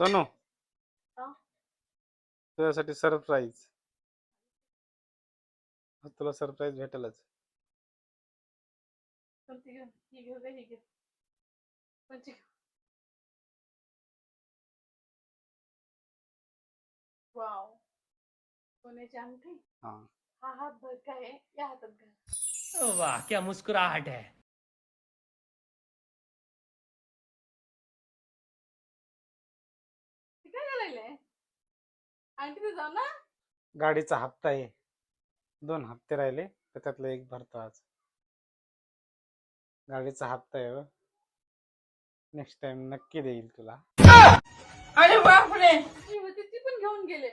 सोनू हा? तुझ्यासाठी सरप्राईज. तुला सरप्राईज भेटेलच. कोणती घेऊ? ही घेऊ का ही घेऊ? कोणती घेऊ? वाव, सोन्याची अंगठी. हा हा हात भर काय आहे? या हातात घाल. वाह क्या मुस्कुराहट है. ते काय करायलंय? अंगठी तर जाऊ ना. गाडीचा हप्ता आहे. 2 हप्ते राहिले तर त्यातलं एक भरतो आज. गाडीचा हप्ता आहे. नेक्स्ट टाइम नक्की देईल तुला. अरे बापरे, ती होती ती पण घेऊन गेले.